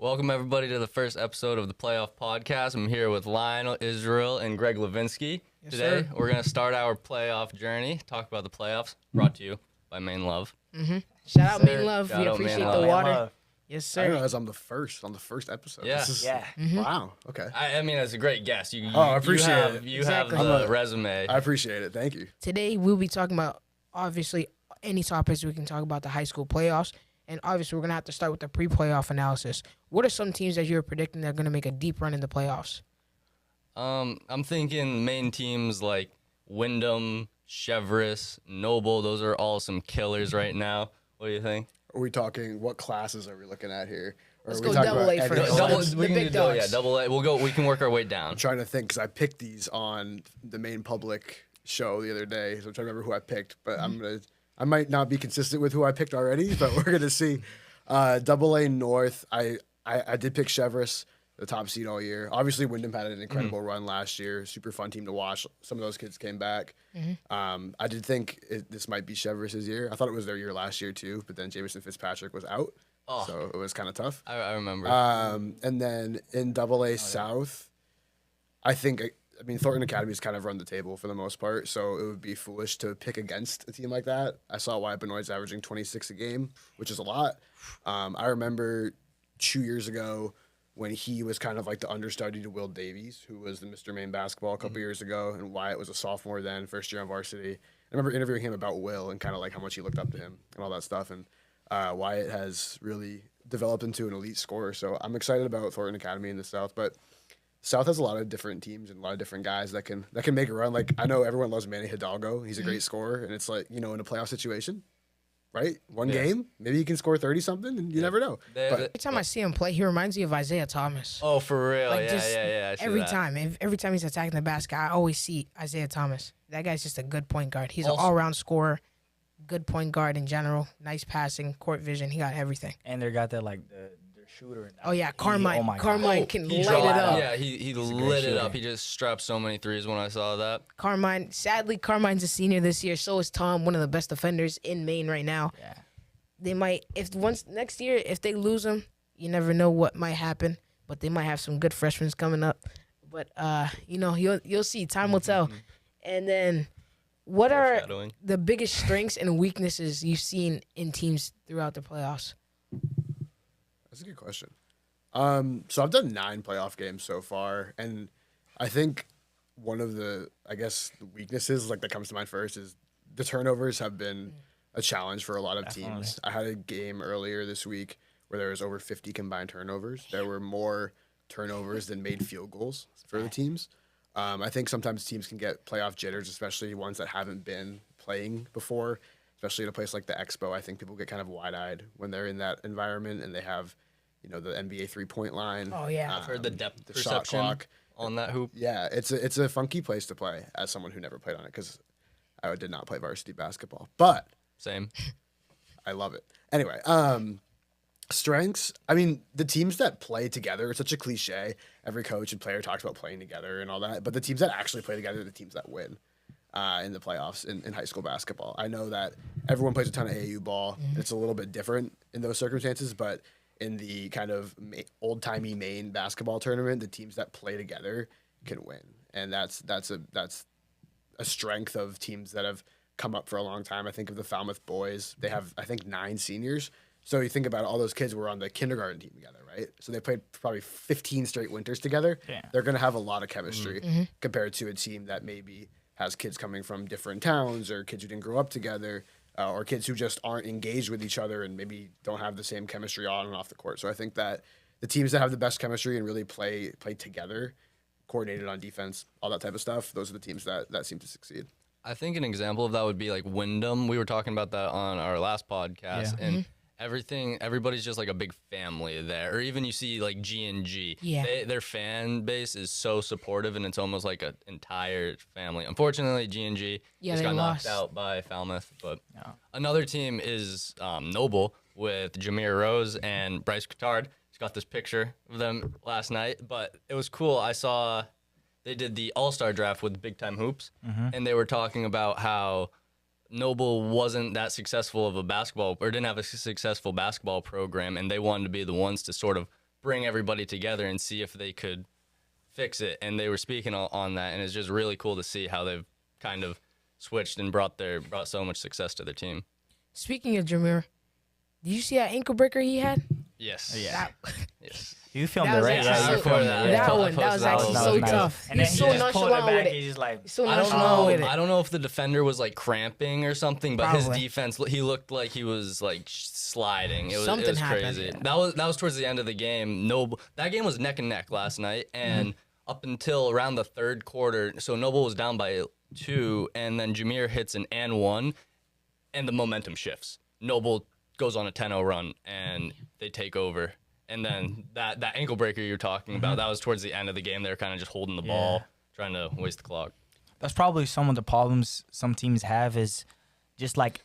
Welcome, everybody, to the first episode of the Playoff Podcast. I'm here with Lionel, Israel, and Greg Levinksy. Yes, Today, sir. we're going to start our playoff journey, talk about the playoffs, brought to you by Maine Love. Shout out Maine Love. Shout We out appreciate Maine the Love. water. Yes, I didn't sir. realize I'm the first episode. Yeah. This is, Yeah. Wow. Okay. I mean, it's a great guess. I appreciate it. You Exactly. have the resume. I appreciate it. Thank you. Today, we'll be talking about, obviously, any topics we can talk about the high school playoffs. And obviously, we're going to have to start with the pre-playoff analysis. What are some teams that you're predicting that are going to make a deep run in the playoffs? I'm thinking main teams like Wyndham, Chevrolet, Noble. Those are all some killers right now. What do you think? Are we talking? What classes are we looking at here? Or Let's are we go talking double about A every first. class? Double- we the can big do dogs. double A. We can work our way down. I'm trying to think because I picked these on the Maine Public show the other day, so I'm trying to remember who I picked. But I might not be consistent with who I picked already, but we're gonna see. Double A North. I did pick Chevrolet, the top seed all year. Obviously, Wyndham had an incredible run last year. Super fun team to watch. Some of those kids came back. I did think this might be Chevrolet's year. I thought it was their year last year too, but then Jamison Fitzpatrick was out, so it was kind of tough. I remember. And then in Double A South, I mean, Thornton Academy has kind of run the table for the most part, so it would be foolish to pick against a team like that. I saw Wyatt Benoit's averaging 26 a game, which is a lot. I remember 2 years ago when he was kind of like the understudy to Will Davies, who was the Mr. Maine basketball a couple years ago, and Wyatt was a sophomore then, first year on varsity. I remember interviewing him about Will and kind of like how much he looked up to him and all that stuff, and Wyatt has really developed into an elite scorer, so I'm excited about Thornton Academy in the South, but South has a lot of different teams and a lot of different guys that can make a run. Like, I know everyone loves Manny Hidalgo. He's a great scorer, and it's like, in a playoff situation, right? One game, maybe he can score 30-something, and you never know. But Every time I see him play, he reminds me of Isaiah Thomas. Oh, for real? Like, Yeah. just I see Every that. time. Every time he's attacking the basket, I always see Isaiah Thomas. That guy's just a good point guard. He's Also- an all-around scorer, good point guard in general, nice passing, court vision. He got everything. And they got that their shooter. And Oh, yeah, he- Carmine. oh my God. Carmine can He light dropped- it up. Yeah, he a great lit it shooter. up. He just strapped so many threes when I saw that. Carmine, sadly, Carmine's a senior this year. So is Tom, one of the best defenders in Maine right now. Yeah. They might, next year, if they lose him, you never know what might happen. But they might have some good freshmen coming up. But you'll see. Time will tell. And then, what are Foreshadowing. the biggest strengths and weaknesses you've seen in teams throughout the playoffs? that's a good question. So I've done 9 playoff games so far, and I think one of the weaknesses that comes to mind first is the turnovers have been a challenge for a lot of teams. I had a game earlier this week where there was over 50 combined turnovers. There were more turnovers than made field goals for the teams. I think sometimes teams can get playoff jitters, especially ones that haven't been playing before, especially at a place like the Expo. I think people get kind of wide-eyed when they're in that environment and they have, the NBA three-point line. Oh, yeah. I've heard the depth the shot perception clock. on that hoop. Yeah, it's a funky place to play as someone who never played on it because I did not play varsity basketball, but Same. I love it. Anyway, strengths. I mean, the teams that play together, it's such a cliche. Every coach and player talks about playing together and all that, but the teams that actually play together are the teams that win in the playoffs in high school basketball. I know that everyone plays a ton of AAU ball. It's a little bit different in those circumstances, but in the kind of old-timey Maine basketball tournament, the teams that play together can win, and that's a strength of teams that have come up for a long time. I think of the Falmouth boys. They have, I think, 9 seniors. So you think about it, all those kids were on the kindergarten team together, right? So they played probably 15 straight winters together. Yeah. They're going to have a lot of chemistry compared to a team that maybe has kids coming from different towns or kids who didn't grow up together or kids who just aren't engaged with each other and maybe don't have the same chemistry on and off the court. So I think that the teams that have the best chemistry and really play together, coordinated on defense, all that type of stuff, those are the teams that seem to succeed. I think an example of that would be like Wyndham. We were talking about that on our last podcast, and everybody's just like a big family there. Or even you see like G&G. Yeah. Their fan base is so supportive, and it's almost like an entire family. Unfortunately, G&G just they got lost. knocked out by Falmouth. But another team is Noble with Jameer Rose and Bryce Coutard. Just got this picture of them last night, but it was cool. I saw they did the All-Star draft with Big Time Hoops, and they were talking about how Noble wasn't that successful of a basketball or didn't have a successful basketball program, and they wanted to be the ones to sort of bring everybody together and see if they could fix it. And they were speaking on that, and it's just really cool to see how they've kind of switched and brought so much success to their team. Speaking of Jameer, did you see that ankle breaker he had? Yes. Yeah. Yes. You filmed That it, was right? actually Yeah, so- you filmed it. that Yeah. That one, that was actually so nice. tough. And He's then so he just pulled it nonchalant back. with it. He's just like, He's so I don't nonchalant know. with it. I don't know if the defender was like cramping or something, but his Probably. defense, he looked like he was like sliding. It was Something happened, crazy. yeah. That was towards the end of the game. That game was neck and neck last night, and up until around the third quarter, so Noble was down by 2, and then Jameer hits an and 1, and the momentum shifts. Noble goes on a 10-0 run, and they take over. And then that ankle breaker you're talking about, that was towards the end of the game. They were kind of just holding the ball, trying to waste the clock. that's probably some of the problems some teams have is just like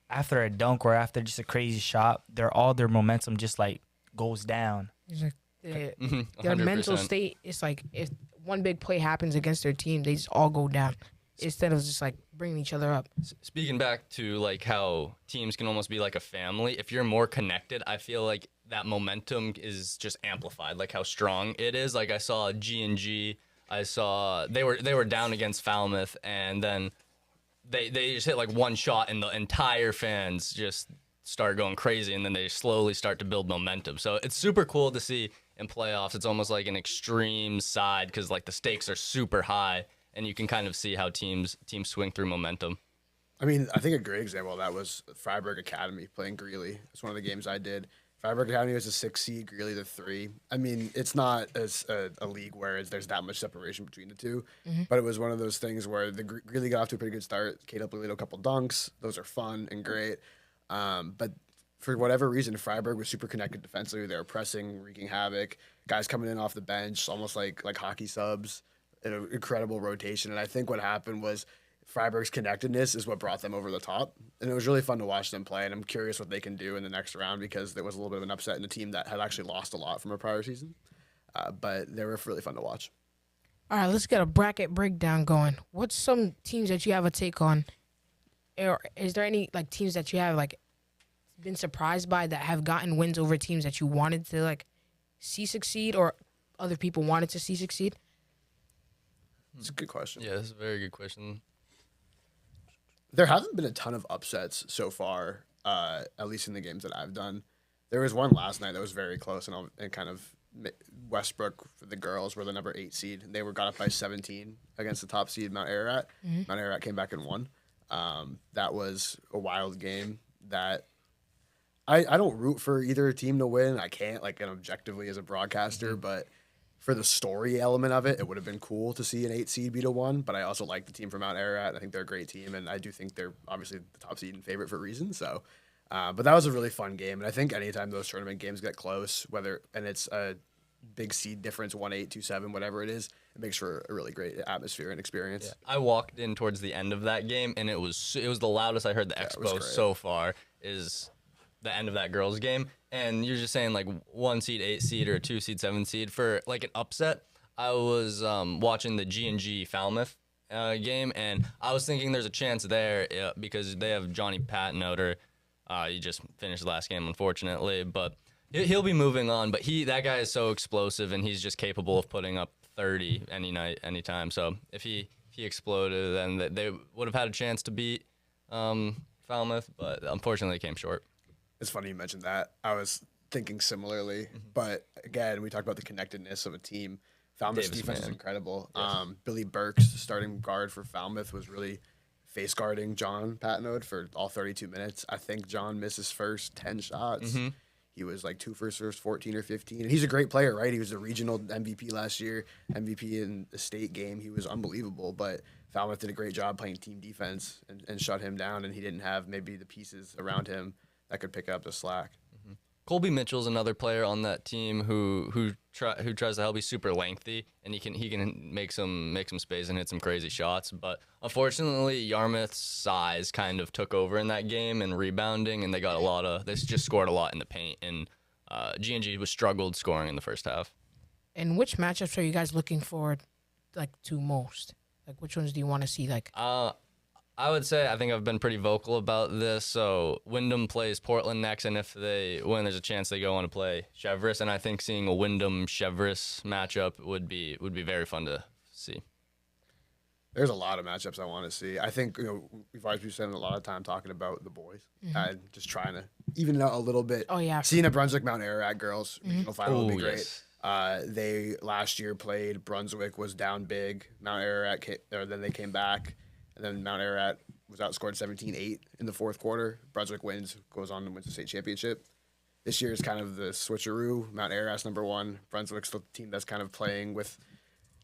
after a dunk or after just a crazy shot, all their momentum just like goes down. It's like their 100%. mental state. It's like if one big play happens against their team, they just all go down instead of just like bringing each other up. Speaking back to like how teams can almost be like a family, if you're more connected, I feel like that momentum is just amplified, like how strong it is. Like I saw G&G, I saw they were down against Falmouth, and then they just hit like one shot and the entire fans just start going crazy, and then they slowly start to build momentum. So it's super cool to see in playoffs. It's almost like an extreme side because like the stakes are super high, and you can kind of see how teams swing through momentum. I mean, I think a great example of that was Freiburg Academy playing Greeley. It's one of the games I did. Freiburg Academy was a 6 seed, Greeley the 3. I mean, it's not as a league where there's that much separation between the two, but it was one of those things where the Greeley got off to a pretty good start. Kate Uplead a couple dunks. Those are fun and great. But for whatever reason, Freiburg was super connected defensively. They were pressing, wreaking havoc. Guys coming in off the bench, almost like hockey subs. An incredible rotation. And I think what happened was Freiburg's connectedness is what brought them over the top. And it was really fun to watch them play. And I'm curious what they can do in the next round because there was a little bit of an upset in a team that had actually lost a lot from a prior season. But they were really fun to watch. All right, let's get a bracket breakdown going. What's some teams that you have a take on? Or is there any like teams that you have like been surprised by that have gotten wins over teams that you wanted to like see succeed or other people wanted to see succeed? It's a good question. Yeah, that's a very good question. There hasn't been a ton of upsets so far, at least in the games that I've done. There was one last night that was very close, and kind of Westbrook for the girls were the number 8 seed. They got up by 17 against the top seed Mount Ararat. Mount Ararat came back and won. That was a wild game that I don't root for either team to win. I can't, like, objectively as a broadcaster, but for the story element of it, it would have been cool to see an 8 seed beat a 1, but I also like the team from Mount Ararat. I think they're a great team, and I do think they're obviously the top seed and favorite for a reason. So, but that was a really fun game, and I think anytime those tournament games get close, and it's a big seed difference, 1-8, 2-7, whatever it is, it makes for a really great atmosphere and experience. Yeah. I walked in towards the end of that game, and it was the loudest I heard the Expo so far is the end of that girls' game. And you're just saying like 1 seed, 8 seed, or 2 seed, 7 seed for like an upset. I was watching the G&G Falmouth game, and I was thinking there's a chance there because they have Johnny Patnoder. He just finished the last game, unfortunately, but he'll be moving on. But that guy is so explosive, and he's just capable of putting up 30 any night, anytime. So if he exploded, then they would have had a chance to beat Falmouth, but unfortunately, came short. It's funny you mentioned that. I was thinking similarly, but again, we talked about the connectedness of a team. Falmouth's defense is incredible. Yes. Billy Burks, starting guard for Falmouth, was really face guarding John Patnode for all 32 minutes. I think John missed his first 10 shots. He was like 2 for his first 14 or 15. And he's a great player, right? He was a regional MVP last year, MVP in the state game. He was unbelievable, but Falmouth did a great job playing team defense and shut him down, and he didn't have maybe the pieces around him that could pick up the slack. Colby Mitchell's another player on that team who tries to help. He's super lengthy, and he can make some space and hit some crazy shots. But unfortunately, Yarmouth's size kind of took over in that game and rebounding, and they just scored a lot in the paint. And G&G was struggled scoring in the first half. And which matchups are you guys looking forward to most? Like which ones do you want to see? Like I would say I think I've been pretty vocal about this. So Wyndham plays Portland next, and if they win, there's a chance they go on to play Chevrolet. And I think seeing a Wyndham Chevrolet matchup would be very fun to see. There's a lot of matchups I want to see. I think we've always been spending a lot of time talking about the boys and just trying to even out a little bit. Oh yeah, seeing a Brunswick Mount Ararat girls regional final would be great. Yes. They last year played Brunswick, was down big. Mount Ararat then they came back. And then Mount Ararat was outscored 17-8 in the fourth quarter. Brunswick wins, goes on and wins the state championship. This year is kind of the switcheroo. Mount Ararat's number one. Brunswick's the team that's kind of playing with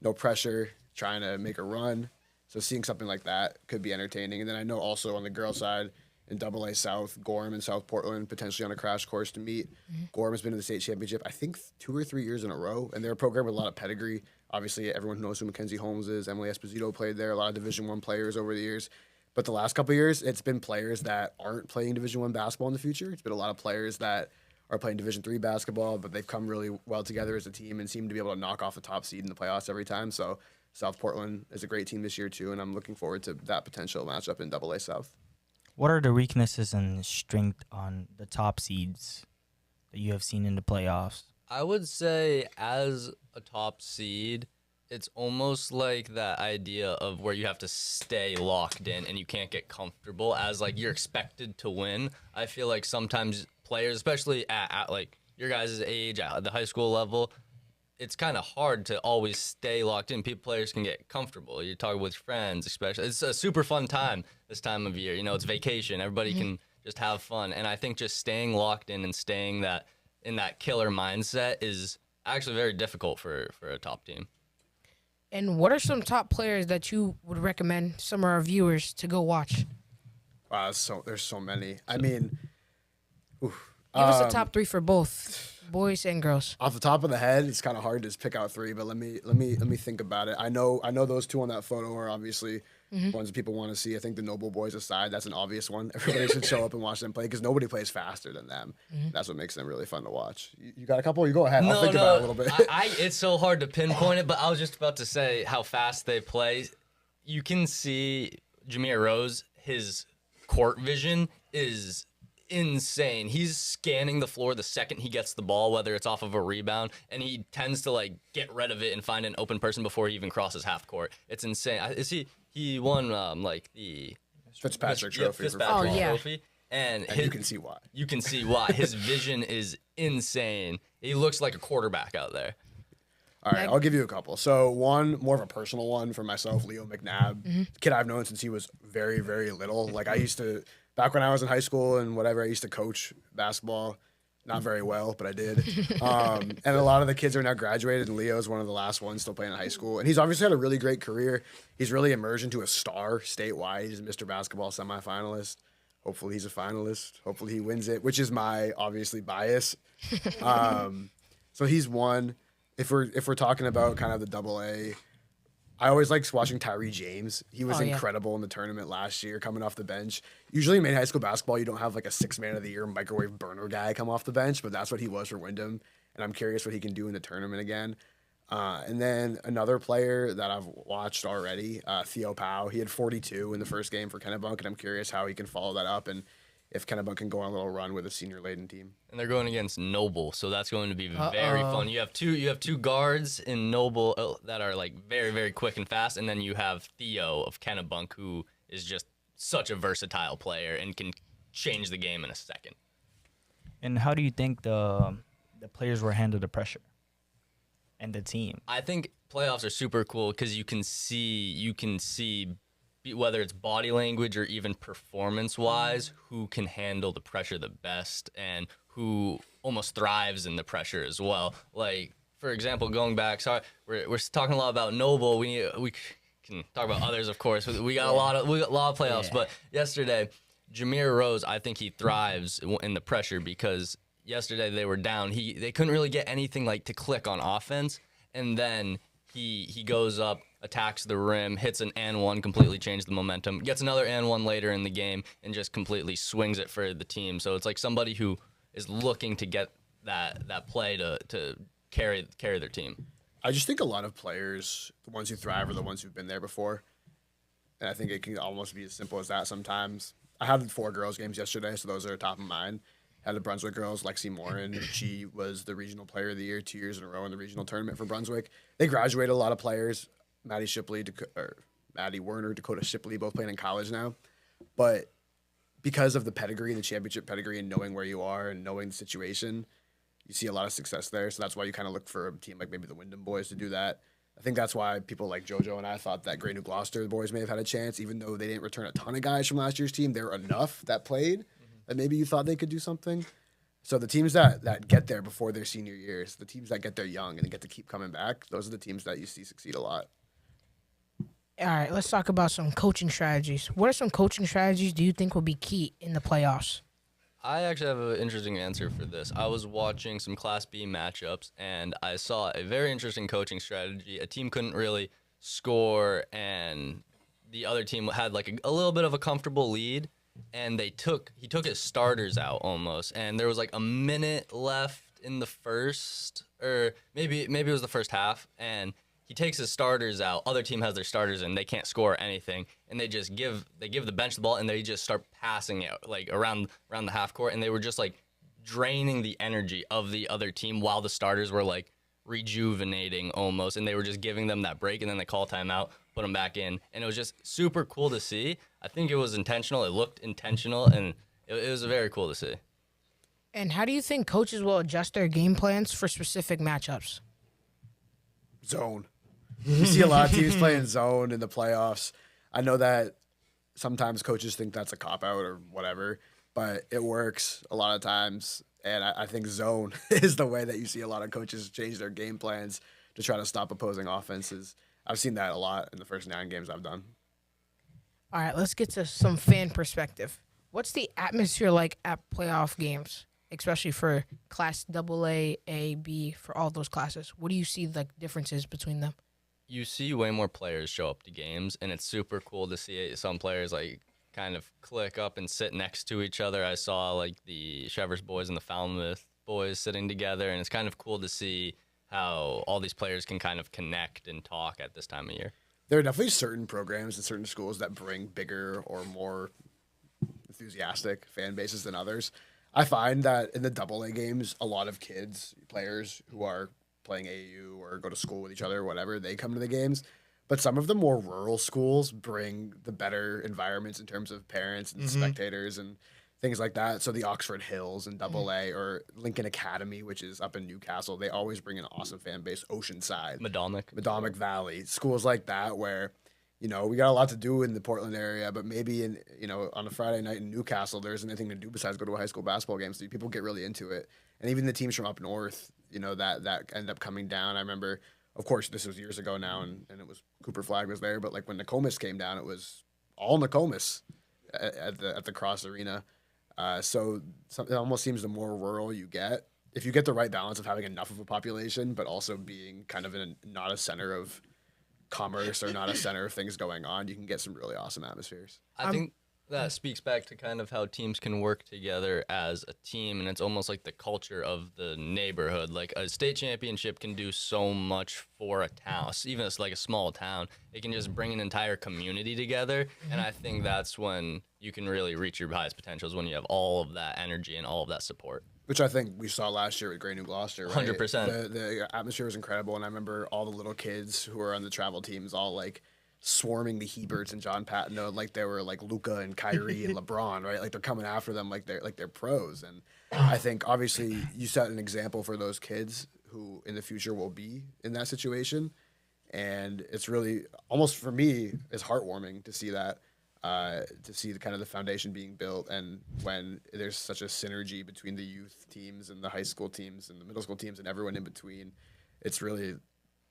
no pressure, trying to make a run. So seeing something like that could be entertaining. And then I know also on the girls' side, in AA South, Gorham and South Portland potentially on a crash course to meet. Gorham has been in the state championship, I think 2 or 3 years in a row. And they're a program with a lot of pedigree. Obviously, everyone knows who Mackenzie Holmes is. Emily Esposito played there. A lot of Division I players over the years. But the last couple of years, it's been players that aren't playing Division I basketball in the future. It's been a lot of players that are playing Division III basketball, but they've come really well together as a team and seem to be able to knock off the top seed in the playoffs every time. So South Portland is a great team this year, too, and I'm looking forward to that potential matchup in AA South. What are the weaknesses and strength on the top seeds that you have seen in the playoffs? I would say as a top seed, it's almost like that idea of where you have to stay locked in and you can't get comfortable as like you're expected to win. I feel like sometimes players, especially at like your guys' age at the high school level, it's kind of hard to always stay locked in. Players can get comfortable. You're talking with friends, especially. It's a super fun time this time of year. It's vacation. Everybody can just have fun. And I think just staying locked in and staying in that killer mindset is actually very difficult for a top team. And what are some top players that you would recommend some of our viewers to go watch? Wow, there's so many. I mean, Give us the top 3 for both boys and girls. Off the top of the head, it's kind of hard to just pick out 3, but let me think about it. I know those 2 on that photo are obviously ones that people want to see. I think the Noble boys aside, that's an obvious one. Everybody should show up and watch them play because nobody plays faster than them. That's what makes them really fun to watch. You got a couple? You go ahead. I'll think about it a little bit. It's so hard to pinpoint it, but I was just about to say how fast they play. You can see Jameer Rose, his court vision is insane. He's scanning the floor the second he gets the ball, whether it's off of a rebound, and he tends to like get rid of it and find an open person before he even crosses half court. It's insane. He won like the Fitzpatrick Trophy. Trophy. And you can see why. You can see why. His vision is insane. He looks like a quarterback out there. All right, I'll give you a couple. So one, more of a personal one for myself, Leo McNabb. Kid I've known since he was very, very little. Like back when I was in high school and whatever, I used to coach basketball. Not very well, but I did. And a lot of the kids are now graduated, and Leo's one of the last ones still playing in high school. And he's obviously had a really great career. He's really emerged into a star statewide. He's a Mr. Basketball semifinalist. Hopefully he's a finalist. Hopefully he wins it, which is my, obviously, bias. So he's one. If we're talking about kind of the AA, I always liked watching Tyree James. He was incredible in the tournament last year, coming off the bench. Usually in Maine high school basketball, you don't have like a 6-man of the year microwave burner guy come off the bench, but that's what he was for Wyndham. And I'm curious what he can do in the tournament again. And then another player that I've watched already, Theo Powell. He had 42 in the first game for Kennebunk, and I'm curious how he can follow that up and if Kennebunk can go on a little run with a senior-laden team. And they're going against Noble, so that's going to be very fun. You have two guards in Noble that are like very, very quick and fast, and then you have Theo of Kennebunk, who is just such a versatile player and can change the game in a second. And how do you think the players will handle the pressure and the team? I think playoffs are super cool because you can see whether it's body language or even performance-wise, who can handle the pressure the best and who almost thrives in the pressure as well. Like, for example, going back, sorry, we're talking a lot about Noble. We can talk about others, of course. We got a lot of playoffs, but yesterday, Jameer Rose, I think he thrives in the pressure because yesterday they were down. They couldn't really get anything like to click on offense, and then he goes up, attacks the rim, hits an and one, completely changed the momentum, gets another and one later in the game, and just completely swings it for the team. So it's like somebody who is looking to get that play to carry their team. I just think a lot of players, the ones who thrive are the ones who've been there before. And I think it can almost be as simple as that sometimes. I had 4 girls games yesterday, so those are top of mind. Had the Brunswick girls, Lexi Morin. She was the regional player of the year 2 years in a row in the regional tournament for Brunswick. They graduated a lot of players. Maddie Werner, Dakota Shipley, both playing in college now. But because of the pedigree, the championship pedigree, and knowing where you are and knowing the situation, you see a lot of success there. So that's why you kind of look for a team like maybe the Wyndham boys to do that. I think that's why people like JoJo and I thought that Great New Gloucester, the boys may have had a chance, even though they didn't return a ton of guys from last year's team. There were enough that played that maybe you thought they could do something. So the teams that get there before their senior years, the teams that get there young and get to keep coming back, those are the teams that you see succeed a lot. All right, let's talk about some coaching strategies. What are some coaching strategies do you think will be key in the playoffs? I actually have an interesting answer for this. I was watching some Class B matchups, and I saw a very interesting coaching strategy. A team couldn't really score, and the other team had like a little bit of a comfortable lead, and he took his starters out almost, and there was like a minute left in the first, or maybe it was the first half, and he takes his starters out. Other team has their starters in. They can't score anything, and they give the bench the ball, and they just start passing it like around the half court, and they were just like draining the energy of the other team while the starters were like rejuvenating almost, and they were just giving them that break, and then they call timeout, put them back in, and it was just super cool to see. I think it was intentional. It looked intentional, and it was very cool to see. And how do you think coaches will adjust their game plans for specific matchups? Zone. You see a lot of teams playing zone in the playoffs. I know that sometimes coaches think that's a cop-out or whatever, but it works a lot of times. And I think zone is the way that you see a lot of coaches change their game plans to try to stop opposing offenses. I've seen that a lot in the first 9 games I've done. All right, let's get to some fan perspective. What's the atmosphere like at playoff games, especially for Class AA, A, B, for all those classes? What do you see the differences between them? You see way more players show up to games, and it's super cool to see some players like kind of click up and sit next to each other. I saw like the Chevers boys and the Falmouth boys sitting together, and it's kind of cool to see how all these players can kind of connect and talk at this time of year. There are definitely certain programs and certain schools that bring bigger or more enthusiastic fan bases than others. I find that in the AA games, a lot of players who are playing AAU or go to school with each other or whatever, they come to the games. But some of the more rural schools bring the better environments in terms of parents and spectators and things like that. So the Oxford Hills and AA or Lincoln Academy, which is up in Newcastle, they always bring an awesome fan base. Oceanside, Madomic Valley, schools like that where, we got a lot to do in the Portland area, but maybe on a Friday night in Newcastle, there isn't anything to do besides go to a high school basketball game. So people get really into it. And even the teams from up north, that end up coming down. I remember, of course, this was years ago now, and it was Cooper Flag was there. But like when Nokomis came down, it was all Nokomis at the Cross Arena. So it almost seems the more rural you get, if you get the right balance of having enough of a population, but also being kind of not a center of commerce or not a center of things going on, you can get some really awesome atmospheres. I think that speaks back to kind of how teams can work together as a team, and it's almost like the culture of the neighborhood. Like a state championship can do so much for a town, even if it's like a small town. It can just bring an entire community together, and I think that's when you can really reach your highest potentials, when you have all of that energy and all of that support. Which I think we saw last year with Great New Gloucester, right? 100%. The atmosphere was incredible, and I remember all the little kids who were on the travel teams all like swarming the Heberts and John Patino like they were like Luka and Kyrie and LeBron, right? Like they're coming after them like they're pros. And I think obviously you set an example for those kids who in the future will be in that situation. And it's really almost for me is heartwarming to see that, to see the kind of the foundation being built, and when there's such a synergy between the youth teams and the high school teams and the middle school teams and everyone in between, it's really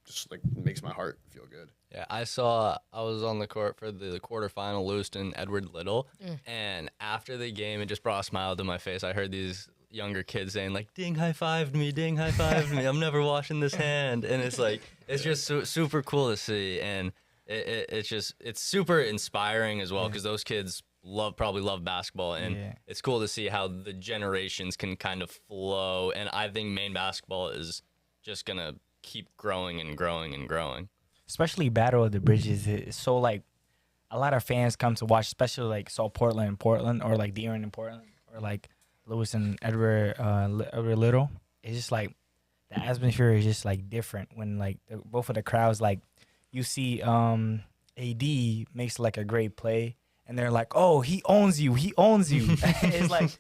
just like makes my heart feel good. Yeah, I was on the court for the quarterfinal, Lewiston, Edward Little, and after the game, it just brought a smile to my face. I heard these younger kids saying like, "Ding high-fived me, ding high-fived me, I'm never washing this hand," and it's like, it's just super cool to see, and it's super inspiring as well, because those kids probably love basketball, and it's cool to see how the generations can kind of flow, and I think Maine basketball is just gonna keep growing and growing and growing. Especially Battle of the Bridges. It's so like a lot of fans come to watch, especially like South Portland and Portland, or like De'Aaron in Portland, or like Lewis and Edward Little. It's just like the atmosphere is just like different when like both of the crowds, like you see AD makes like a great play and they're like, oh, he owns you. It's like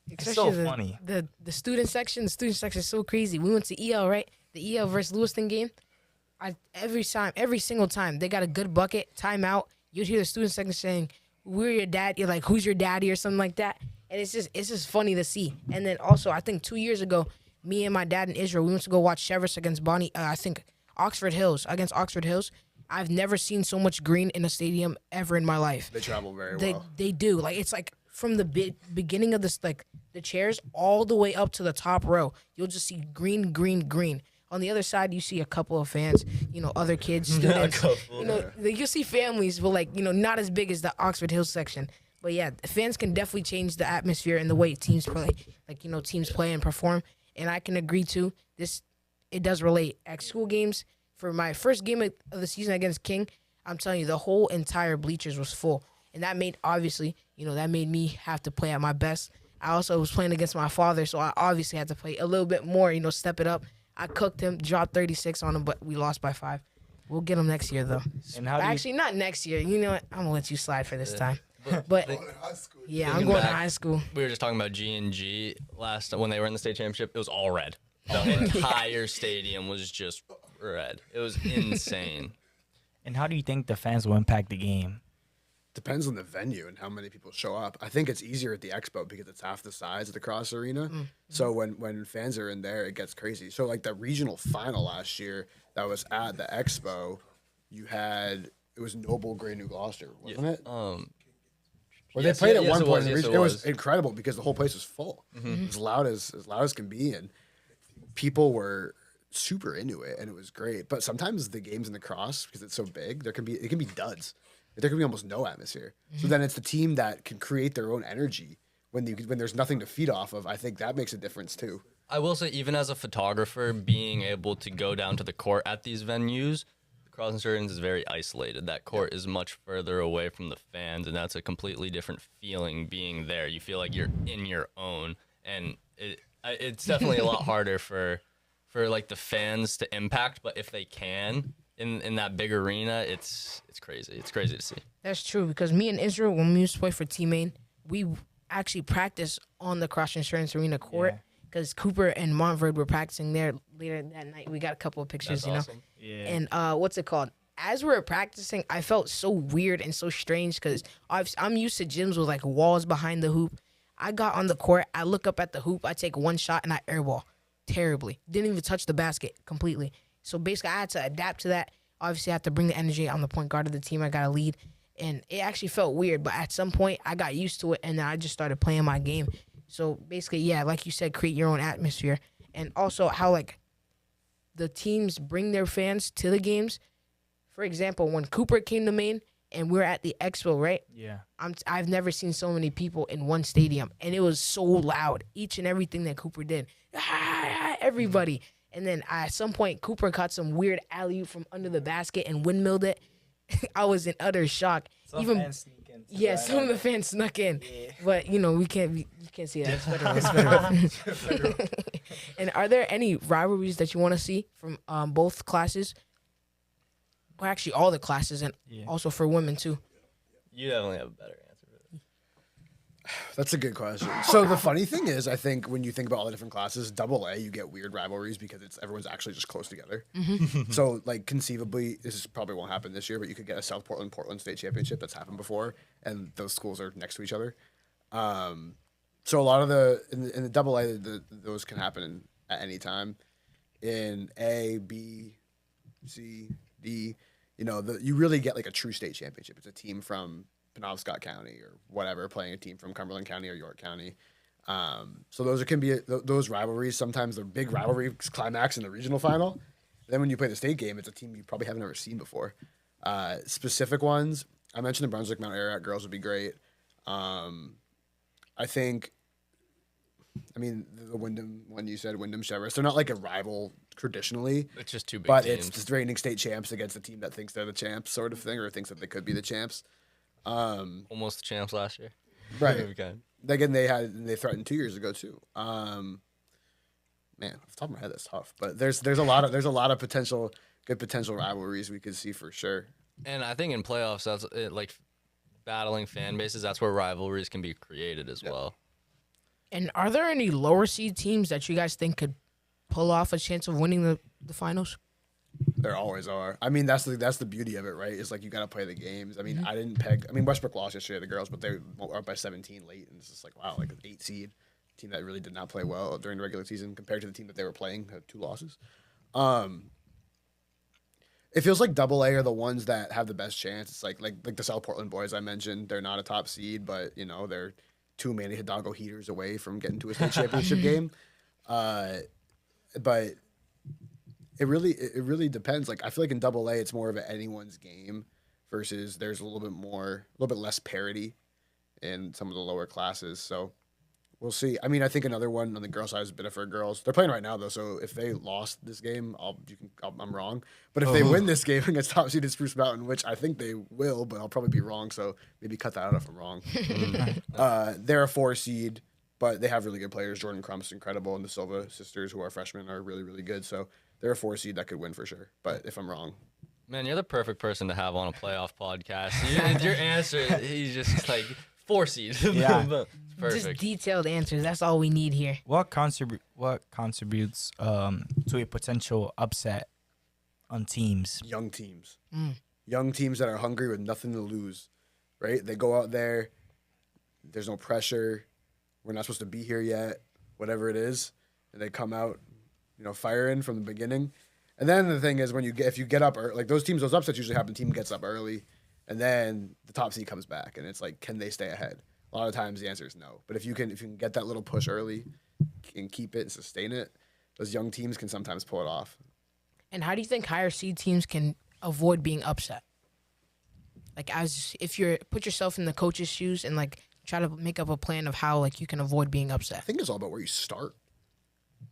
it's so funny. The student section is so crazy. We went to EL, right? The EL versus Lewiston game. Every single time they got a good bucket, timeout, you'd hear the student section saying, "We're your dad." You're like, "Who's your daddy?" or something like that. And it's just funny to see. And then also, I think 2 years ago, me and my dad in Israel, we went to go watch Chevrolet against Bonnie. I think Oxford Hills. I've never seen so much green in a stadium ever in my life. They travel very well. They do. Like, it's like from the beginning of this, like the chairs all the way up to the top row, you'll just see green, green, green. On the other side, you see a couple of fans, other kids, students. You'll see families, but like, not as big as the Oxford Hills section. But yeah, fans can definitely change the atmosphere and the way teams play, teams play and perform. And I can agree too. It does relate. At school games, for my first game of the season against King, I'm telling you, the whole entire bleachers was full. And that made, obviously, that made me have to play at my best. I also was playing against my father, so I obviously had to play a little bit more, step it up. I cooked him, dropped 36 on him, but we lost by 5. We'll get him next year, though. And Actually, not next year. You know what? I'm going to let you slide for this time. But yeah, I'm going to high school. We were just talking about G&G last when they were in the state championship. It was all red. The entire stadium was just red. It was insane. And how do you think the fans will impact the game? Depends on the venue and how many people show up. I think it's easier at the Expo because it's half the size of the Cross Arena. Mm-hmm. So when fans are in there, it gets crazy. So like the regional final last year that was at the Expo, it was Noble, Gray, New Gloucester, wasn't it? They played at one point. It was incredible because the whole place was full, as loud as can be, and people were super into it, and it was great. But sometimes the games in the Cross, because it's so big, it can be duds. There can be almost no atmosphere. Mm-hmm. So then it's the team that can create their own energy when there's nothing to feed off of. I think that makes a difference too. I will say, even as a photographer, being able to go down to the court at these venues, the Cross Insurance is very isolated. That court is much further away from the fans, and that's a completely different feeling being there. You feel like you're in your own, and it's definitely a lot harder for like the fans to impact. But if they can, in that big arena, it's crazy. It's crazy to see. That's true, because me and Israel, when we used to play for Maine, we actually practiced on the Cross Insurance Arena court because Cooper and Montford were practicing there later that night. We got a couple of pictures, That's awesome. Yeah. And what's it called? As we were practicing, I felt so weird and so strange because I'm used to gyms with like walls behind the hoop. I got on the court, I look up at the hoop, I take one shot, and I airball terribly. Didn't even touch the basket completely. So basically, I had to adapt to that. Obviously, I have to bring the energy. I'm the point guard of the team. I got to lead. And it actually felt weird. But at some point, I got used to it, and then I just started playing my game. So basically, yeah, like you said, create your own atmosphere. And also how, like, the teams bring their fans to the games. For example, when Cooper came to Maine and we're at the Expo, right? Yeah. I've never seen so many people in one stadium. And it was so loud. Each and everything that Cooper did. Everybody. And then at some point, Cooper caught some weird alley-oop from under the basket and windmilled it. I was in utter shock. Some fans sneak in. Yeah, some of the fans snuck in. Yeah. But, you can't see that. It's federal. And are there any rivalries that you want to see from both classes? Well, actually, all the classes, and also for women, too. You definitely have a better answer. That's a good question. So the funny thing is, I think when you think about all the different classes, AA, you get weird rivalries because everyone's actually just close together. Mm-hmm. So like conceivably, probably won't happen this year, but you could get a South Portland state championship that's happened before, and those schools are next to each other. So a lot of in the AA, those can happen at any time. In A, B, C, D, you really get like a true state championship. It's a team from Penobscot County or whatever playing a team from Cumberland County or York County. So those can be those rivalries. Sometimes they're big rivalry climax in the regional final. Then when you play the state game, it's a team you probably haven't ever seen before. Specific ones, I mentioned the Brunswick Mount Ararat girls would be great. I think I mean, the Wyndham one you said, Wyndham Cheverus, they're not like a rival traditionally, It's just two big but teams. it's the reigning state champs against the team that thinks they're the champs, sort of thing, or thinks that they could be the champs. Almost the champs last year. Right. Okay. Again, they threatened 2 years ago too. Man, off the top of my head, that's tough. But there's a lot of good potential rivalries we could see for sure. And I think in playoffs, that's like battling fan bases. That's where rivalries can be created as well. And are there any lower seed teams that you guys think could pull off a chance of winning the finals? There always are. I mean, that's the beauty of it, right? It's like you got to play the games. I mean, I didn't peg. I mean, Westbrook lost yesterday to the girls, but they were up by 17 late, and it's just like wow, like an 8 seed team that really did not play well during the regular season compared to the team that they were playing had 2 losses. It feels like Double A are the ones that have the best chance. It's like the South Portland boys I mentioned. They're not a top seed, but you know they're 2 Manny Hidalgo heaters away from getting to a state championship game. But it really depends. Like I feel like in Double A, it's more of an anyone's game versus there's a little bit less parity in some of the lower classes. So we'll see. I mean, I think another one on the girls' side is Biddeford girls. They're playing right now though, so if they lost this game, I'm wrong. But if they win this game against top seeded Spruce Mountain, which I think they will, but I'll probably be wrong. So maybe cut that out if I'm wrong. They're a 4 seed. But they have really good players. Jordan Crump's incredible, and the Silva sisters, who are freshmen, are really, really good. So they're a 4 seed that could win for sure. But if I'm wrong, Man, you're the perfect person to have on a playoff podcast. Your answer, he's just like 4 seeds. Yeah. Perfect. Just detailed answers. That's all we need here. What contributes to a potential upset on teams? young teams. Young teams that are hungry with nothing to lose, right? They go out there. There's no pressure. We're not supposed to be here yet, whatever it is. And they come out, firing from the beginning. And then the thing is, if you get up early, like those upsets usually happen. Team gets up early, and then the top seed comes back, and it's like, can they stay ahead? A lot of times the answer is no. But if you can get that little push early, and keep it and sustain it, those young teams can sometimes pull it off. And how do you think higher seed teams can avoid being upset? Like, if you put yourself in the coach's shoes and like try to make up a plan of how like you can avoid being I upset. think it's all about where you start.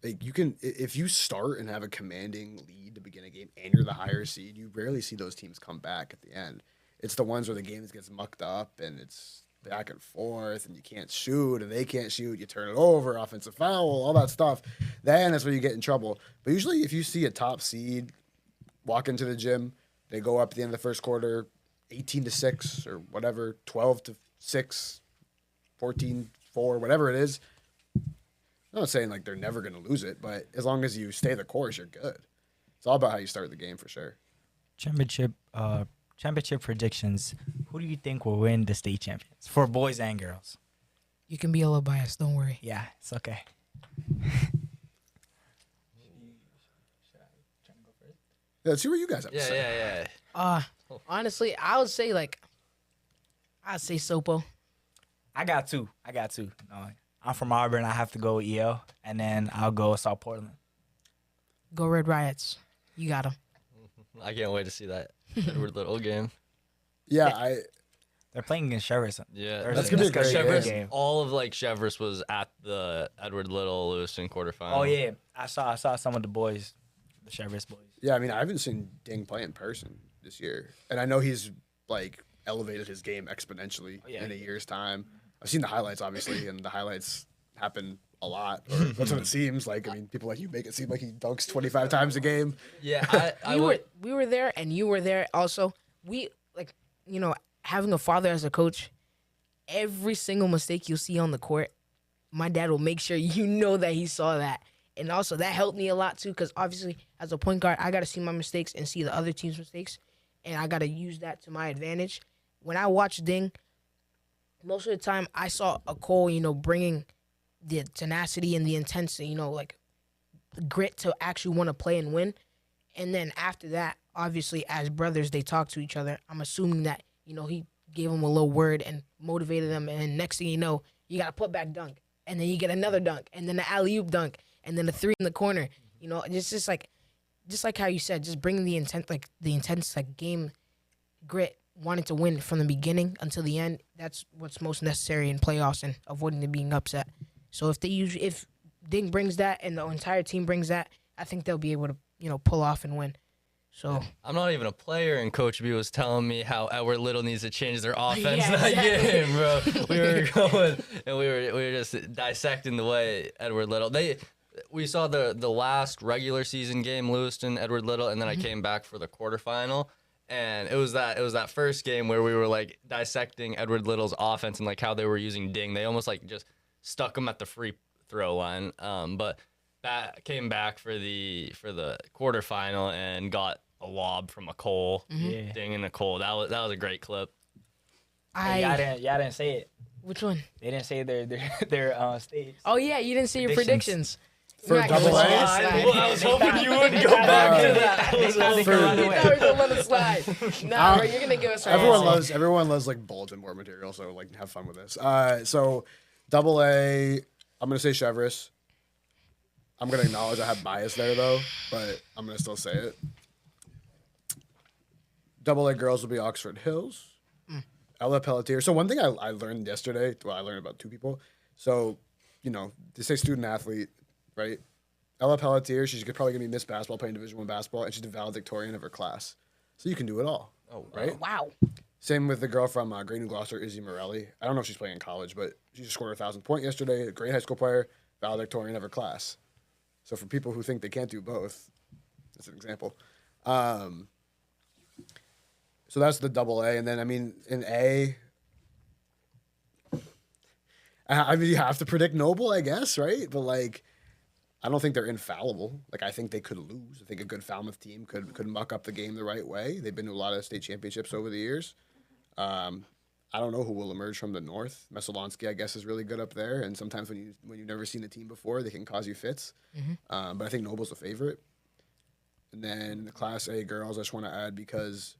Like if you start and have a commanding lead to begin a game and you're the higher seed, you rarely see those teams come back at the end. It's the ones where the game gets mucked up and it's back and forth and you can't shoot and they can't shoot. You turn it over, offensive foul, all that stuff. Then that's where you get in trouble. But usually if you see a top seed walk into the gym, they go up at the end of the first quarter 18-6 or whatever, 12-6, 14-4, whatever it is. I'm not saying like they're never going to lose it, but as long as you stay the course, you're good. It's all about how you start the game for sure. Championship predictions. Who do you think will win the state champions for boys and girls? You can be a little biased. Don't worry. Yeah, it's okay. Yeah, let's see what you guys have to say. Yeah. Honestly, I'd say Sopo. I got two. No, I'm from Auburn. I have to go with EL, and then I'll go with South Portland. Go Red Riots. You got them. I can't wait to see that Edward Little game. Yeah, They're playing against Cheverus. Yeah, That's gonna be a great Cheverus, game. all of like Cheverus was at the Edward Little Lewiston quarterfinal. Oh yeah, I saw some of the boys, the Cheverus boys. Yeah, I mean, I haven't seen Ding play in person this year, and I know he's like elevated his game exponentially in a year's time. I've seen the highlights, obviously, and the highlights happen a lot. Or that's what it seems like. I mean, people like you make it seem like he dunks 25 times a game. Yeah, we were there, and you were there also. We having a father as a coach. Every single mistake you see on the court, my dad will make sure that he saw that. And also, that helped me a lot, too, because obviously, as a point guard, I got to see my mistakes and see the other team's mistakes, and I got to use that to my advantage. When I watched Ding, most of the time, I saw a Cole, bringing the tenacity and the intensity, like the grit to actually want to play and win. And then after that, obviously, as brothers, they talk to each other. I'm assuming that, he gave him a little word and motivated them, and next thing you know, you got a put-back dunk, and then you get another dunk, and then the alley-oop dunk, and then the 3 in the corner. It's just like how you said, just bringing the intense game grit, wanting to win from the beginning until the end. That's what's most necessary in playoffs and avoiding the being upset. So if Ding brings that and the entire team brings that, I think they'll be able to pull off and win. So I'm not even a player, and Coach B was telling me how Edward Little needs to change their offense Yeah, that exactly. game, bro. We were going and we were just dissecting the way Edward Little. We saw the last regular season game, Lewiston, Edward Little, and then I came back for the quarterfinal. And it was that first game where we were like dissecting Edward Little's offense and like how they were using Ding. They almost like just stuck him at the free throw line. But that came back for the quarterfinal and got a lob from a Cole, Ding in the Cole. That was a great clip. Y'all didn't say it. Which one? They didn't say their stage. Oh yeah, you didn't say your predictions. For You're not gonna double let A? it slide. Well, I was hoping you wouldn't go back to that. You thought we were gonna let it slide. Nah, bro, you're gonna give us our answer. Everyone loves like bulletin board material, so like have fun with this. So double A, I'm gonna say Chevrolet. I'm gonna acknowledge I have bias there though, but I'm gonna still say it. Double A girls will be Oxford Hills. Ella Pelletier. So one thing I learned yesterday, well, I learned about two people. So, they say student athlete, right? Ella Pelletier, she's probably gonna be Miss Basketball playing Division I basketball, and she's the valedictorian of her class. So you can do it all. Oh, right? Wow. Same with the girl from Great New Gloucester, Izzy Morelli. I don't know if she's playing in college, but she just scored her 1,000 point yesterday. A great high school player, valedictorian of her class. So for people who think they can't do both, that's an example. So that's the double A. And then, in A, you have to predict Noble, I guess, right? But, I don't think they're infallible. I think they could lose. I think a good Falmouth team could muck up the game the right way. They've been to a lot of state championships over the years. I don't know who will emerge from the north. Messalonsky, I guess, is really good up there. And sometimes when you've never seen a team before, they can cause you fits. But I think Noble's the favorite. And then the Class A girls, I just want to add because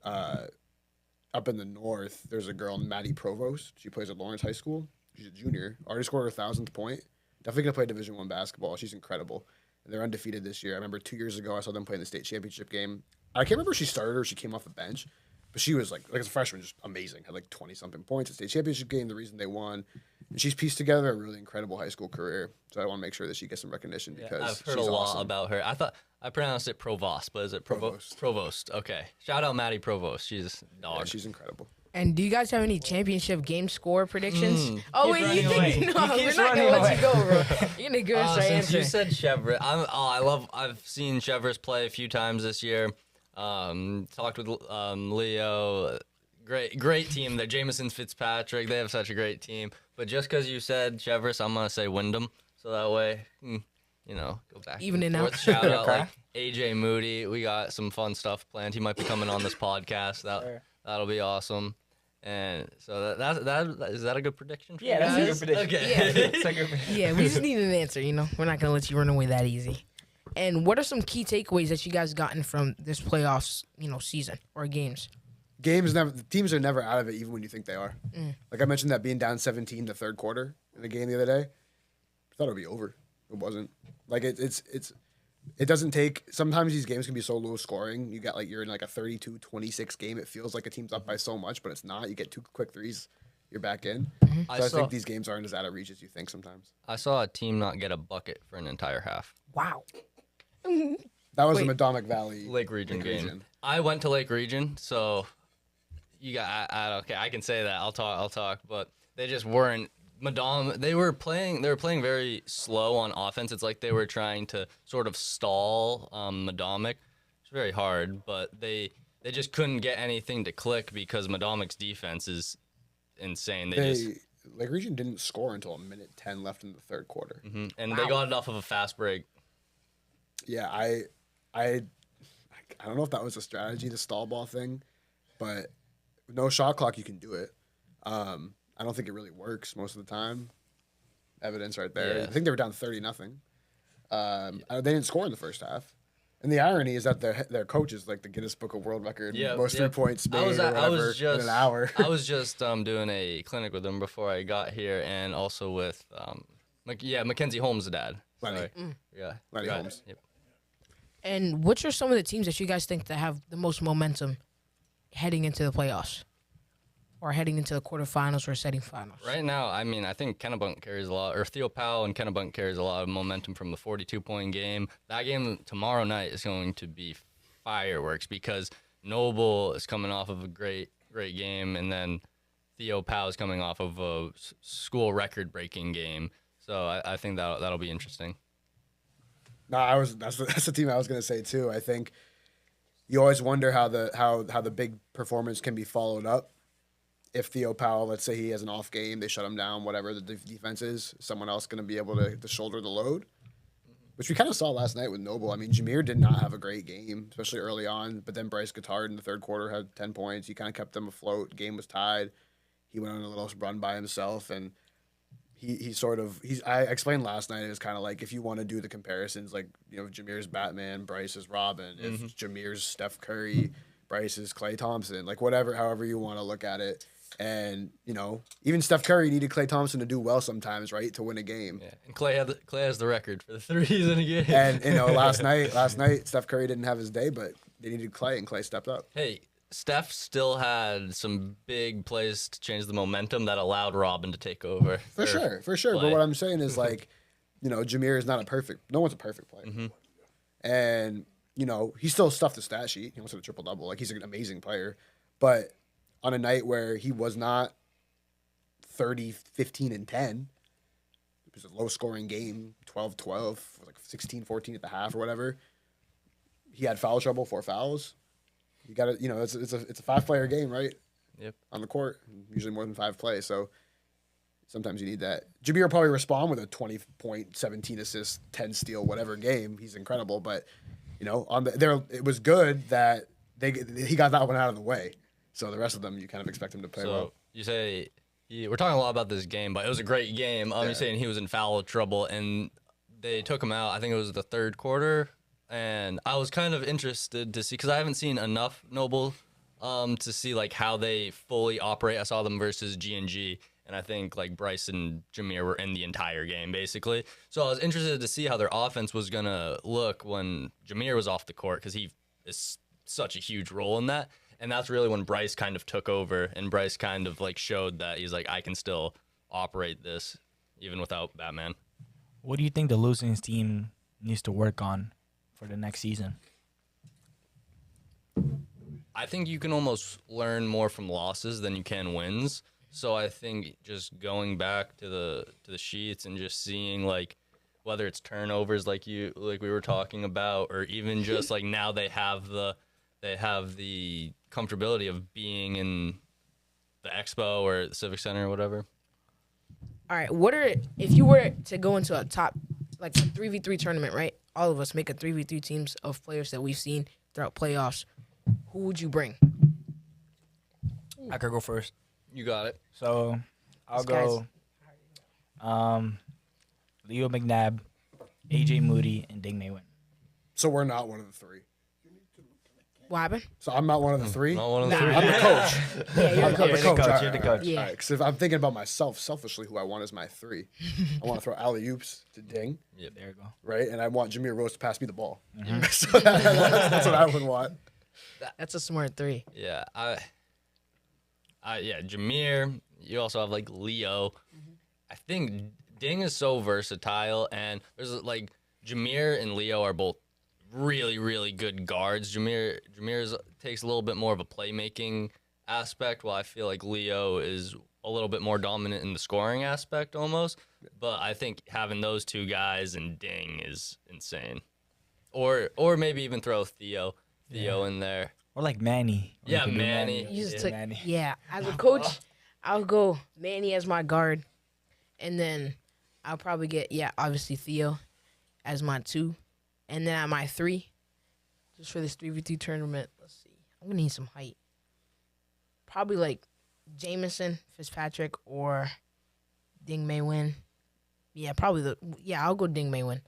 up in the north, there's a girl, Maddie Provost. She plays at Lawrence High School. She's a junior. Already scored her 1,000th point. Definitely going to play Division I basketball. She's incredible. And they're undefeated this year. I remember 2 years ago, I saw them play in the state championship game. I can't remember if she started or she came off the bench. But she was, as a freshman, just amazing. Had, 20-something points at state championship game, the reason they won. And she's pieced together a really incredible high school career. So I want to make sure that she gets some recognition because I've heard she's a lot awesome. about her. I thought I pronounced it Provost, but is it Provost. Provost. Okay. Shout out Maddie Provost. She's a dog. Yeah, she's incredible. And do you guys have any championship game score predictions? Oh Keep wait, running you away. think He no? We're keeps not gonna running let you go, away. bro. You're gonna give us our Since answer. you said Chevrolet, I've seen Chevrolet play a few times this year. Talked with Leo. Great team. That Jamison Fitzpatrick. They have such a great team. But just because you said Chevrolet, I'm gonna say Wyndham. So that way, go back. Even and it forth. out. Shout out Okay. AJ Moody. We got some fun stuff planned. He might be coming on this podcast. That'll be awesome. And so that is that a good prediction? For Yeah, you that's a guys? good prediction. Okay. Yeah. It's a good prediction. Yeah, we just need an answer. We're not gonna let you run away that easy. And what are some key takeaways that you guys gotten from this playoffs, season or games? The teams are never out of it, even when you think they are. Like I mentioned, that being down 17 the third quarter in the game the other day, I thought it would be over. It wasn't. It doesn't take. Sometimes these games can be so low scoring. You got you're in a 32-26 game. It feels like a team's up by so much, but it's not. You get 2 quick threes, you're back in. I think these games aren't as out of reach as you think sometimes. I saw a team not get a bucket for an entire half. Wow. That was Wait. the Madomic Valley Lake Region game. I went to Lake Region, so you got. Okay, I can say that. I'll talk. But they just weren't. They were playing very slow on offense. It's like they were trying to sort of stall Madomic. It's very hard, but they just couldn't get anything to click because Madomic's defense is insane. Lake Region didn't score until a minute 10 left in the third quarter. And they got it off of a fast break. Yeah, I don't know if that was a strategy, the stall ball thing, but with no shot clock, you can do it. I don't think it really works most of the time. Evidence right there. Yeah. I think they were down 30-0. They didn't score in the first half. And the irony is that their coach is the Guinness Book of World Record, most 3 points made in an hour. I was just doing a clinic with him before I got here, and also with Mackenzie Holmes' dad. Lenny. Sorry. Yeah, Lenny Holmes. Yep. And which are some of the teams that you guys think that have the most momentum heading into the playoffs? or heading into the quarterfinals or semifinals? Right now, I mean, I think Kennebunk carries a lot, or Theo Powell and Kennebunk carries a lot of momentum from the 42-point game. That game tomorrow night is going to be fireworks because Noble is coming off of a great game, and then Theo Powell is coming off of a school record-breaking game. So I think that'll be interesting. No, that's the team I was going to say too. I think you always wonder how the big performance can be followed up. If Theo Powell, let's say he has an off game, they shut him down, whatever the defense is, someone else going to be able to shoulder the load, which we kind of saw last night with Noble. I mean, Jameer did not have a great game, especially early on, but then Bryce Guittard in the third quarter had 10 points. He kind of kept them afloat. Game was tied. He went on a little run by himself, and I explained last night, it was kind of like if you want to do the comparisons, like, you know, Jameer's Batman, Bryce is Robin, if Jameer's Steph Curry, Bryce is Klay Thompson, like however you want to look at it. And, you know, even Steph Curry needed Klay Thompson to do well sometimes, right, to win a game. Yeah, and Klay has the record for the threes in a game. And, you know, last night, Steph Curry didn't have his day, but they needed Klay, and Klay stepped up. Hey, Steph still had some big plays to change the momentum that allowed Robin to take over. For sure. Play. But what I'm saying is, like, you know, Jameer is not no one's a perfect player. Mm-hmm. And, you know, he still stuffed the stat sheet. He almost had a triple-double. Like, he's an amazing player. But on a night where he was not 30, 15, and 10, it was a low-scoring game, 12-12, like 16-14 at the half or whatever. He had foul trouble, 4 fouls. You got to, you know, it's a 5-player game, right? Yep. On the court, usually more than 5 plays. So sometimes you need that. Jameer will probably respond with a 20-point, 17 assists, 10 steal, whatever game. He's incredible, but you know, it was good that he got that one out of the way. So the rest of them, you kind of expect him to play well. So you say we're talking a lot about this game, but it was a great game. You're saying he was in foul trouble, and they took him out. I think it was the third quarter. And I was kind of interested to see, because I haven't seen enough Noble to see like how they fully operate. I saw them versus G&G, and I think like Bryce and Jameer were in the entire game basically. So I was interested to see how their offense was gonna look when Jameer was off the court, because he is such a huge role in that. And that's really when Bryce kind of took over, and Bryce kind of like showed that he's like, I can still operate this even without Batman. What do you think the losing team needs to work on for the next season? I think you can almost learn more from losses than you can wins. So I think just going back to the sheets and just seeing like whether it's turnovers like we were talking about, or even just like now they have the comfortability of being in the Expo or the Civic Center or whatever. All right, if you were to go into a top, like a 3v3 tournament, right? All of us make a 3v3 teams of players that we've seen throughout playoffs. Who would you bring? I could go first. You got it. So I'll go Leo McNabb, AJ Moody, and Ding Maywin. So we're not one of the 3. What happened? So I'm not one of the 3? Not one of the three. I'm the coach. Yeah, you're I'm the the coach. coach. You're the coach. Yeah. All right, because if I'm thinking about myself selfishly, who I want as my 3, I want to throw alley-oops to Ding, Yep. There you go. right? And I want Jameer Rose to pass me the ball. So that's what I would want. That's a smart 3. Yeah, Jameer. You also have like Leo. I think Ding is so versatile, and there's like Jameer and Leo are both really, really good guards. Jameer takes a little bit more of a playmaking aspect, while I feel like Leo is a little bit more dominant in the scoring aspect almost. But I think having those 2 guys and Ding is insane. Or maybe even throw Theo in there. Or like Manny. Yeah, Manny. You just Yeah. took, yeah. As a coach, I'll go Manny as my guard, and then I'll probably get obviously Theo as my 2, and then at my 3, just for this 3v3 tournament. Let's see, I'm gonna need some height. Probably like Jamison Fitzpatrick or Ding Maywin. Yeah, probably I'll go Ding Maywin.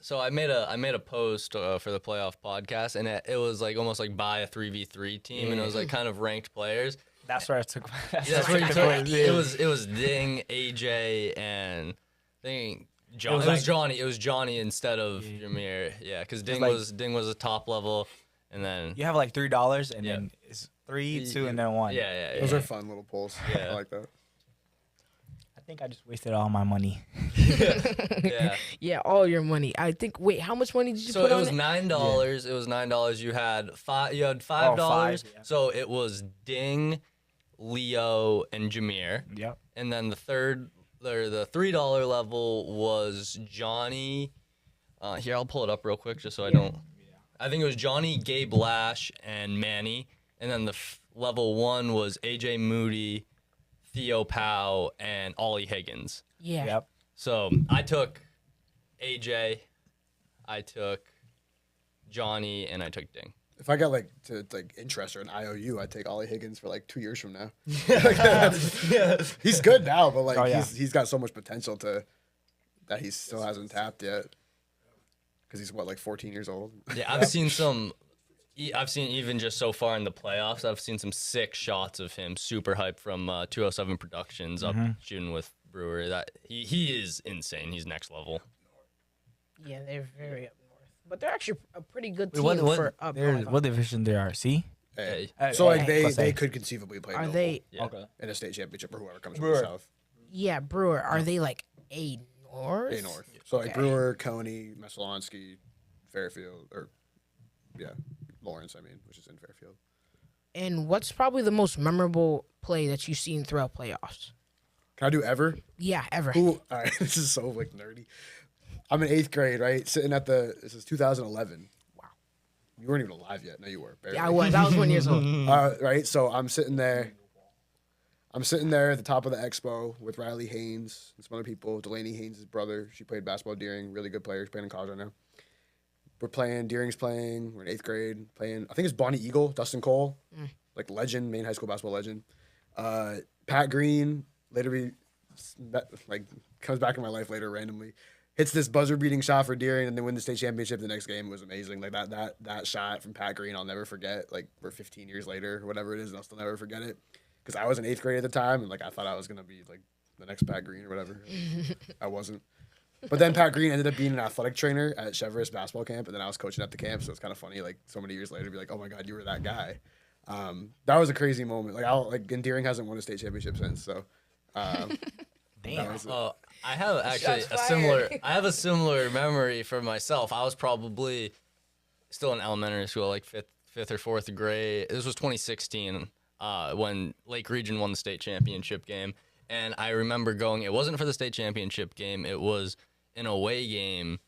So I made a post for the playoff podcast, and it was like almost like buy a 3v3 team, and it was like kind of ranked players. That's where I took. That's where you took. It was Ding, AJ, and I think It was Johnny. It was Johnny instead of Jameer. Yeah, because Ding was a top level, and then you have like $3, and then 3, 2, and then 1. Yeah. Those are fun little polls. Yeah. I like that. I think I just wasted all my money. Yeah. Yeah, all your money. I think. Wait, how much money did you So put it on was it? $9. It was $9. You had $5. $5. $5, yeah. So it was Ding, Leo, and Jameer. Yep. And then the $3 level was Johnny. Here, I'll pull it up real quick just so I don't. I think it was Johnny, Gabe Lash, and Manny. And then the level 1 was AJ Moody, Theo Powell, and Ollie Higgins. Yeah. Yep. So I took AJ, I took Johnny, and I took Ding. If I got to interest or an IOU, I'd take Ollie Higgins for 2 years from now. He's good now, but he's got so much potential that he still hasn't tapped yet. Because he's 14 years old. Yeah, I've seen even just so far in the playoffs, I've seen some sick shots of him, super hyped from 207 Productions up shooting with Brewer. That he is insane. He's next level. Yeah, they're very up north, but they're actually a pretty good Wait, team for up north. What division they are? C? Hey. Hey. So Plus they A. could conceivably play Are Noble they? Yeah. Okay. in a state championship or whoever comes from Brewer. the south. Yeah, Brewer. Are they A north? A north. So Okay. Brewer, Coney, Mesolonsky, Fairfield, Lawrence, which is in Fairfield. And what's probably the most memorable play that you've seen throughout playoffs? Can I do ever? Yeah, ever. All right, this is so nerdy. I'm in 8th grade, right? Sitting this is 2011. Wow. You weren't even alive yet. No, you were. Barely. Yeah, I was. I was 1 year old. Right, so I'm sitting there at the top of the expo with Riley Haynes and some other people. Delaney Haynes' brother. She played basketball at Deering. Really good player. She's playing in college right now. We're playing. Deering's playing. We're in 8th grade. Playing. I think it's Bonnie Eagle, Dustin Cole, legend, Maine high school basketball legend. Pat Green literally comes back in my life later randomly. Hits this buzzer-beating shot for Deering and then win the state championship the next game. It was amazing. That shot from Pat Green, I'll never forget. We're 15 years later or whatever it is, and I'll still never forget it. Because I was in 8th grade at the time, and I thought I was gonna be the next Pat Green or whatever. I wasn't. But then Pat Green ended up being an athletic trainer at Cheverus basketball camp, and then I was coaching at the camp, so it's kind of funny. So many years later, to be oh my God, you were that guy. That was a crazy moment. And Deering hasn't won a state championship since. So, Damn. I have actually Shots I have a similar memory for myself. I was probably still in elementary school, fifth or fourth grade. This was 2016 when Lake Region won the state championship game. And I remember going, it wasn't for the state championship game. It was an away game.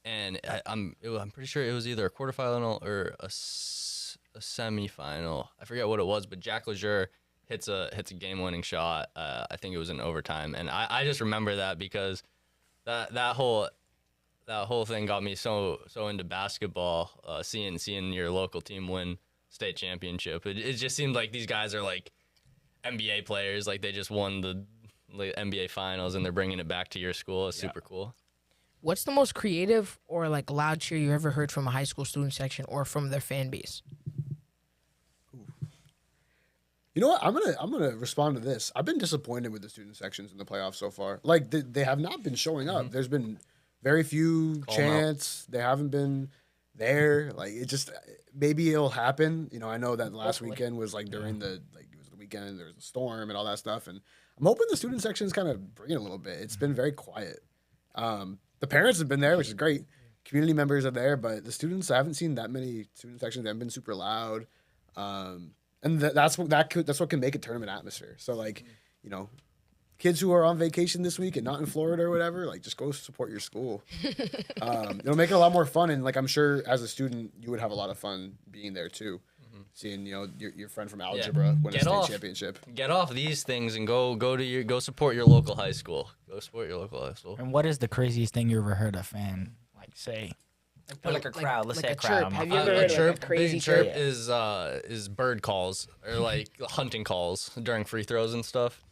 And I'm pretty sure it was either a quarterfinal or a semifinal. I forget what it was, but Jack Lejeune hits a game-winning shot. I think it was in overtime. And I just remember that because that whole thing got me so into basketball, seeing your local team win state championship. It just seemed like these guys are NBA players, they just won the NBA finals and they're bringing it back to your school. It's super cool. What's the most creative or loud cheer you ever heard from a high school student section or from their fan base? You know what? I'm gonna respond to this. I've been disappointed with the student sections in the playoffs so far. They have not been showing up. There's been very few chants. They haven't been there. It just maybe it'll happen. I know that last weekend was during the it was the weekend. There was a storm and all that stuff, and I'm hoping the student sections kind of bring it a little bit. It's been very quiet. The parents have been there, which is great. Community members are there, but the students, I haven't seen that many student sections. They haven't been super loud. And that's what can make a tournament atmosphere. So kids who are on vacation this week and not in Florida or whatever, just go support your school. It'll make it a lot more fun, and I'm sure as a student you would have a lot of fun being there too, seeing your friend from algebra win a state championship. Get off these things and go support your local high school. Go support your local high school. And what is the craziest thing you ever heard a fan say? Or a crowd. Let's say a crowd. Chirp. Have you ever heard a crazy big chirp? chirp? Is bird calls or hunting calls during free throws and stuff.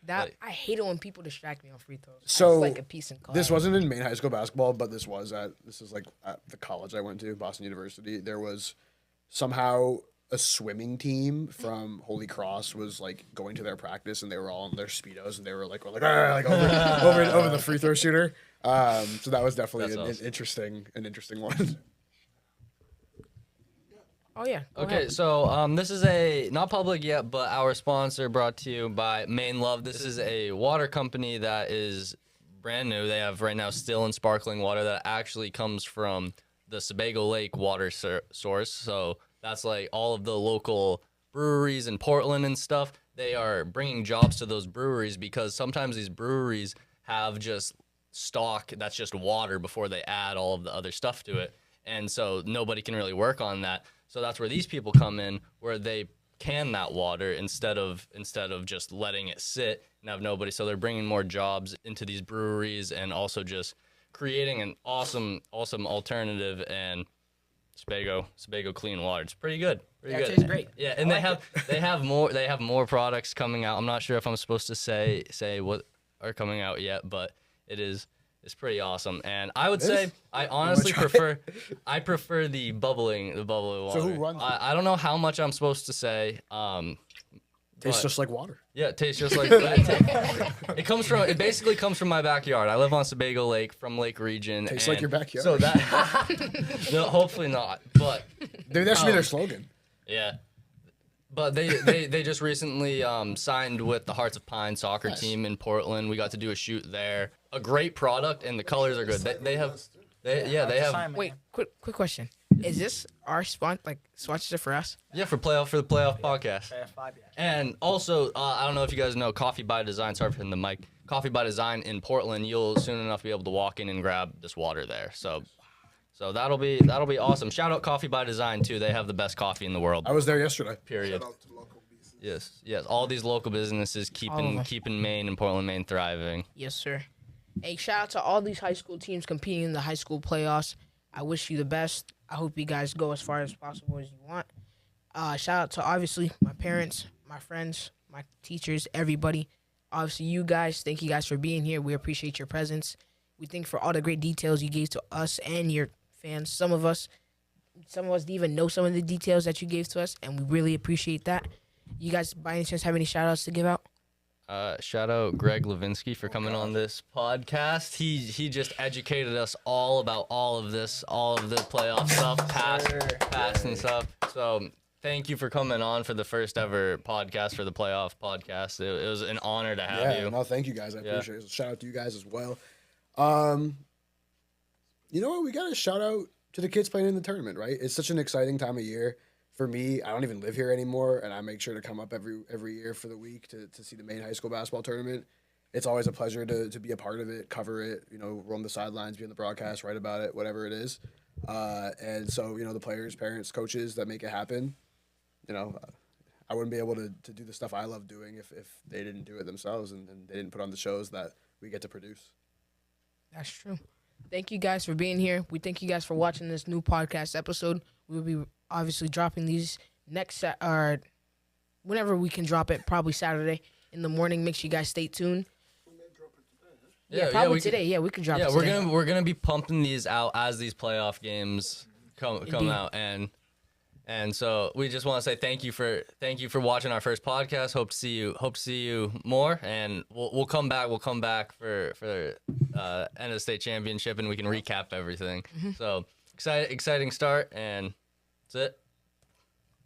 I hate it when people distract me on free throws. So it's a piece in class. this wasn't in Maine high school basketball, but this is at the college I went to, Boston University. There was somehow a swimming team from Holy Cross was going to their practice, and they were all in their Speedos, and they were over the free throw shooter. So that was definitely an interesting one. Oh yeah. Go Okay, ahead. so this is not public yet, but our sponsor brought to you by Maine Love. This is a water company that is brand new. They have right now still and sparkling water that actually comes from the Sebago Lake water source. So that's like all of the local breweries in Portland and stuff. They are bringing jobs to those breweries because sometimes these breweries have just stock that's just water before they add all of the other stuff to it. And so nobody can really work on that. So that's where these people come in, where they can that water instead of just letting it sit and have nobody. So they're bringing more jobs into these breweries and also just creating an awesome alternative. And Sebago clean water. It's pretty good. Pretty good. It tastes great. Yeah, and they have more products coming out. I'm not sure if I'm supposed to say what are coming out yet, but it's pretty awesome. And I would say I honestly prefer the bubbling water. So who runs it? I don't know how much I'm supposed to say. Tastes just like water. Yeah, it tastes just like it basically comes from my backyard. I live on Sebago Lake from Lake Region. Tastes like your backyard. So that no, hopefully not. But Dude, that should be their slogan. yeah. But they just recently signed with the Hearts of Pine soccer team in Portland. We got to do a shoot there. A great product, and the colors are good. They have. Wait, quick question. Is this our sponsorship for us? Yeah, for the playoff podcast. And also, I don't know if you guys know Coffee by Design. Sorry for hitting the mic. Coffee by Design in Portland. You'll soon enough be able to walk in and grab this water there. So that'll be awesome. Shout out Coffee by Design too. They have the best coffee in the world. I was there yesterday. Period. Yes. All these local businesses keeping Maine and Portland, Maine thriving. Yes, sir. Hey, shout out to all these high school teams competing in the high school playoffs. I wish you the best. I hope you guys go as far as possible as you want. Shout out to, obviously, my parents, my friends, my teachers, everybody. Obviously, you guys. Thank you guys for being here. We appreciate your presence. We thank you for all the great details you gave to us and your fans. Some of us didn't even know some of the details that you gave to us, and we really appreciate that. You guys, by any chance, have any shout-outs to give out? Shout out Greg Levinksy for coming on this podcast. He just educated us all about all of the playoff stuff, past and stuff. So thank you for coming on for the first ever podcast for the playoff podcast. It was an honor to have you. No, thank you guys. I appreciate it. Shout out to you guys as well. You know what? We got a shout out to the kids playing in the tournament, right? It's such an exciting time of year. For me, I don't even live here anymore, and I make sure to come up every year for the week to see the Maine high school basketball tournament. It's always a pleasure to be a part of it, cover it, roam the sidelines, be on the broadcast, write about it, whatever it is. And so, the players, parents, coaches that make it happen, I wouldn't be able to do the stuff I love doing if they didn't do it themselves and they didn't put on the shows that we get to produce. That's true. Thank you guys for being here. We thank you guys for watching this new podcast episode. We'll be obviously dropping these or whenever we can drop it, probably Saturday in the morning. Make sure you guys stay tuned. Probably today. Yeah, we can drop it today. Yeah, we're gonna be pumping these out as these playoff games come out, and so we just want to say thank you for watching our first podcast. Hope to see you more, and we'll come back. We'll come back for end of the state championship, and we can recap everything. Mm-hmm. So exciting start, and that's it.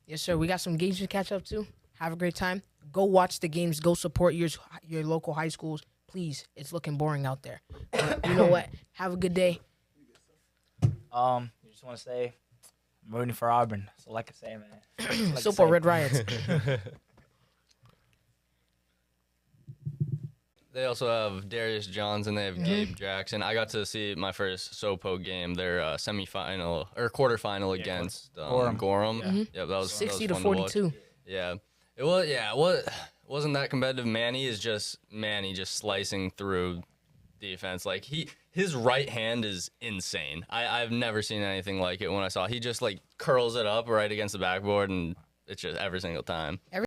Yes, sir. We got some games to catch up to. Have a great time. Go watch the games. Go support your local high schools. Please, it's looking boring out there. But you know what? Have a good day. Just want to say, I'm rooting for Auburn. That's all I can say, man. Support Red Riots. They also have Darius Johns and they have Gabe Jackson. I got to see my first SoPo game, their semifinal or quarterfinal against Gorham. Yeah. Yep, that was 60 to 42. Yeah, it was. Yeah, it wasn't that competitive. Manny just slicing through defense. Like his right hand is insane. I've never seen anything like it. When I saw, he just like curls it up right against the backboard, and it's just every single time.